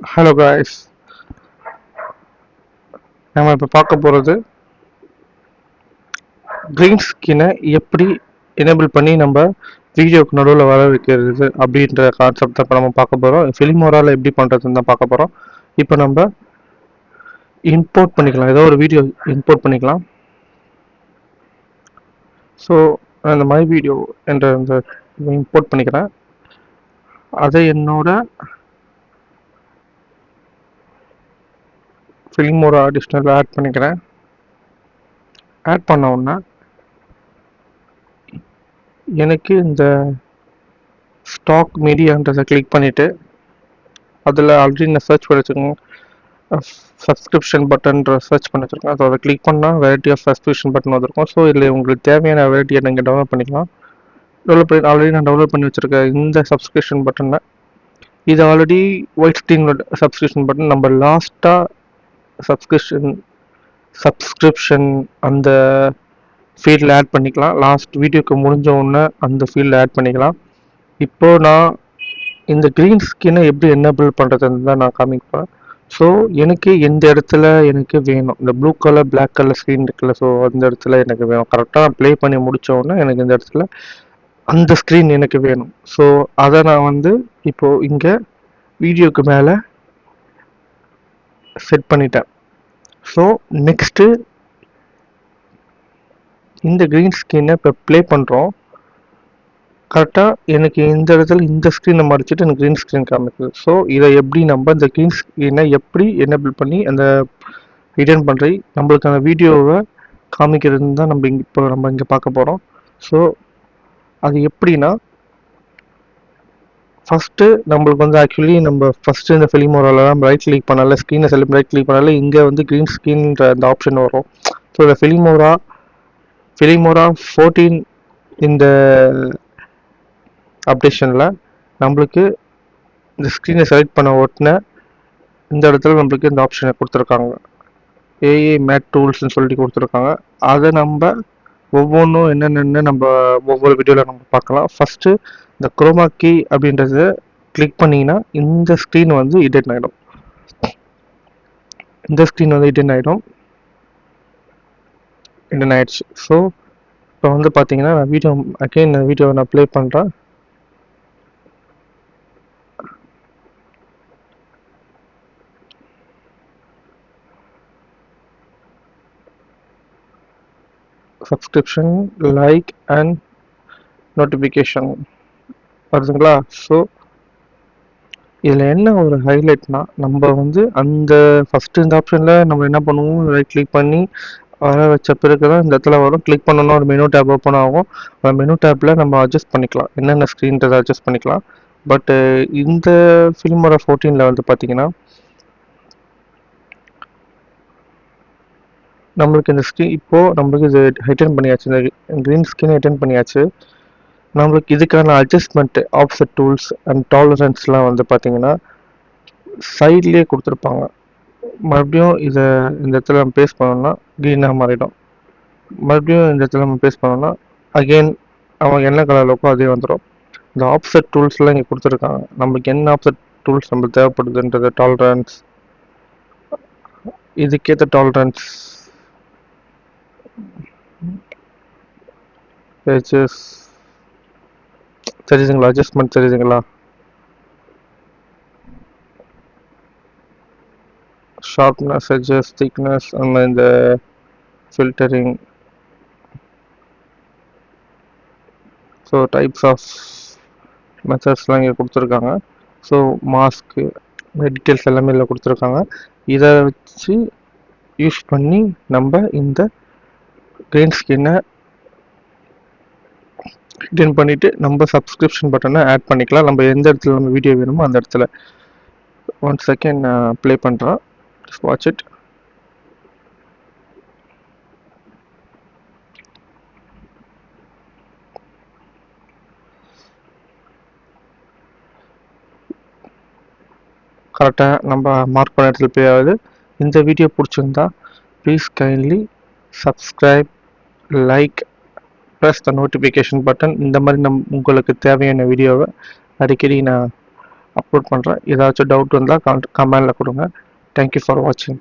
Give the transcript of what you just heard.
Hello guys, நம்ம இப்போ பார்க்க போகிறது க்ரீன் ஸ்கின்னை எப்படி எனேபிள் பண்ணி நம்ம வீடியோக்கு நடுவில் வர வைக்கிறது அப்படின்ற கான்செப்ட் தான் இப்போ நம்ம பார்க்க போகிறோம். ஃபில்மோராவில் எப்படி பண்ணுறதுன்னு தான் பார்க்க போகிறோம். இப்போ நம்ம இம்போர்ட் பண்ணிக்கலாம், ஏதோ ஒரு வீடியோ இம்போர்ட் பண்ணிக்கலாம். ஸோ அந்த மை வீடியோ என்ற இந்த இம்போர்ட் பண்ணிக்கிறேன். அதை என்னோட ஃபில்மோரா அடிஷ்னல் ஆட் பண்ணிக்கிறேன். ஆட் பண்ண உடனே எனக்கு இந்த ஸ்டாக் மீடியான்றதை கிளிக் பண்ணிவிட்டு அதில் ஆல்ரெடி நான் சர்ச் பண்ணி வச்சுருக்கேன், சப்ஸ்கிரிப்ஷன் பட்டன்ற சர்ச் பண்ணி வச்சுருக்கேன். ஸோ அதை கிளிக் பண்ணால் வெரைட்டி ஆஃப் சப்ஸ்கிரிப்ஷன் பட்டன் வந்திருக்கும். ஸோ இதில் உங்களுக்கு தேவையான வெரைட்டியை நீங்கள் டவுன்லோட் பண்ணிக்கலாம். ஆல்ரெடி நான் டவுன்லோட் பண்ணி வச்சுருக்கேன் இந்த சப்ஸ்கிரிப்ஷன் பட்டனை. இது already white screen subscription button. நம்ம லாஸ்ட்டாக சப்ஸ்கிரிப்ஷன் அந்த ஃபீல்டில் ஆட் பண்ணிக்கலாம். லாஸ்ட் வீடியோக்கு முடிஞ்ச உடனே அந்த ஃபீல்டில் ஆட் பண்ணிக்கலாம். இப்போது நான் இந்த க்ரீன் ஸ்கின்னை எப்படி என்னபிள் பண்ணுறதுன்னு தான் நான் காமிப்பேன். ஸோ எனக்கு எந்த இடத்துல எனக்கு வேணும், இந்த blue colour black colour screen இருக்குல்ல, ஸோ அந்த இடத்துல எனக்கு வேணும். கரெக்டாக நான் ப்ளே பண்ணி முடித்தோடனே எனக்கு இந்த இடத்துல அந்த ஸ்க்ரீன் எனக்கு வேணும். ஸோ அதை நான் இப்போது இங்கே வீடியோக்கு மேலே செட் பண்ணிட்டேன். ஸோ நெக்ஸ்ட்டு இந்த க்ரீன் ஸ்க்ரீனை இப்போ ப்ளே பண்ணுறோம். கரெக்டாக எனக்கு இந்த இடத்துல இந்த ஸ்க்ரீனை மறைச்சிட்டு எனக்கு க்ரீன் ஸ்க்ரீன் காமிக்குது. ஸோ இதை எப்படி நம்ம இந்த க்ரீன் ஸ்க்ரீனை எப்படி எனேபிள் பண்ணி அந்த ரிட்டர்ன் பண்ணுறது நம்மளுக்கான வீடியோவை காமிக்கிறதுன்னு தான் நம்ம இங்கே பார்க்க போகிறோம். ஸோ அது எப்படின்னா, ஃபஸ்ட்டு நம்மளுக்கு ஆக்சுவலி நம்ம ஃபஸ்ட்டு இந்த ஃபிலிமோராவில் நம்ம ரைட் கிளிக் பண்ணால, ஸ்க்ரீனை ரைட் கிளிக் பண்ணால இங்கே க்ரீன் ஸ்க்ரீன்ற அந்த ஆப்ஷன் வரும். ஸோ இந்த ஃபிலிமோரா 14 இந்த அப்டேஷனில் நம்மளுக்கு இந்த ஸ்க்ரீனை செலக்ட் பண்ண உடனே இந்த இடத்துல நம்மளுக்கு இந்த ஆப்ஷனை கொடுத்துருக்காங்க, ஏஏ மேட் டூல்ஸ்ன்னு சொல்லிட்டு கொடுத்துருக்காங்க. அதை நம்ம ஒவ்வொன்றும் என்னென்னு நம்ம ஒவ்வொரு வீடியோவில் நம்ம பார்க்கலாம். ஃபஸ்ட்டு இந்த குரோமா கீ அப்படின்றத கிளிக் பண்ணிங்கன்னா இந்த ஸ்க்ரீன் இடன் ஆகிடும். இந்த ஸ்க்ரீன் இடன் ஆகிடுச்சு. ஸோ இப்போ பார்த்தீங்கன்னா நான் வீடியோவை நான் ப்ளே பண்ணுறேன். சப்ஸ்கிரிப்ஷன், லைக் அண்ட் நோட்டிஃபிகேஷன் வருதுங்களா? ஸோ இதில் என்ன ஒரு ஹைலைட்னா, நம்ம அந்த ஃபஸ்ட்டு இந்த ஆப்ஷனில் நம்ம என்ன பண்ணுவோம், ரைட் கிளிக் பண்ணி வர வச்ச பிறகு தான் இந்த இடத்துல வரும். கிளிக் பண்ணோன்னா ஒரு மெனு டேப் ஓப்பன் ஆகும். அந்த மெனு டேப்பில் நம்ம அட்ஜஸ்ட் பண்ணிக்கலாம், என்னென்ன ஸ்க்ரீன்றதை அட்ஜஸ்ட் பண்ணிக்கலாம். பட்டு இந்த ஃபில்மோரா 14ல் பார்த்தீங்கன்னா நம்மளுக்கு இந்த ஸ்க்ரீன் இப்போது நம்மளுக்கு இது ரிட்டர்ன் பண்ணியாச்சு, இந்த க்ரீன் ஸ்க்ரீனை ரிட்டர்ன் பண்ணியாச்சு. நம்மளுக்கு இதுக்கான அட்ஜஸ்ட்மெண்ட்டு, ஆஃப்செட் டூல்ஸ் அண்ட் டாலரன்ஸ்லாம் பார்த்தீங்கன்னா சைட்லேயே கொடுத்துருப்பாங்க. மறுபடியும் இந்த இடத்துல நம்ம பேஸ்ட் பண்ணோம்னா க்ரீனாக மாறிடும். மறுபடியும் இந்த இடத்துல நம்ம பேஸ்ட் பண்ணோம்னா அகெயின் அவங்க என்ன கலரில் இருக்கோ அதே வந்துடும். இந்த ஆஃப்செட் டூல்ஸ்லாம் இங்கே கொடுத்துருக்காங்க. நம்மளுக்கு என்ன ஆஃப்செட் டூல்ஸ் நம்மளுக்கு தேவைப்படுதுன்றது, டாலரன்ஸ், இதுக்கேற்ற டாலரன்ஸ், பேஜஸ் தெரியுதுங்களா, அட்ஜஸ்ட்மெண்ட் தெரியுதுங்களா, ஷார்ப்னஸ், எட்ஜஸ், திக்னஸ், அந்த இந்த ஃபில்டரிங். ஸோ டைப்ஸ் ஆஃப் மெத்தட்ஸ்லாம் இங்கே கொடுத்துருக்காங்க. ஸோ மாஸ்க்கு டீட்டெயில்ஸ் எல்லாமே இதில் கொடுத்துருக்காங்க. இதை வச்சு யூஸ் பண்ணி நம்ம இந்த க்ரீன் ஸ்க்ரீனை ரிட்டர்ன் பண்ணிவிட்டு நம்ம சப்ஸ்கிரிப்ஷன் பட்டனை ஆட் பண்ணிக்கலாம். நம்ம எந்த இடத்துல நம்ம வீடியோ வேணுமோ அந்த இடத்துல. ஒன் செகண்ட் நான் ப்ளே பண்ணுறேன், ஜஸ்ட் வாட்ச் இட். கரெக்டாக நம்ம மார்க் பண்ண இடத்துல ப்ளே ஆகுது. இந்த வீடியோ பிடிச்சிருந்தா please kindly subscribe, like, plus the notification button. இந்த மாதிரி உங்களுக்கு தேவையான வீடியோவை அடிக்கடி நான் அப்லோட் பண்ணுறேன். ஏதாச்சும் டவுட் இருந்தால் கமெண்டில் கொடுங்க. தேங்க்யூ ஃபார் வாட்சிங்.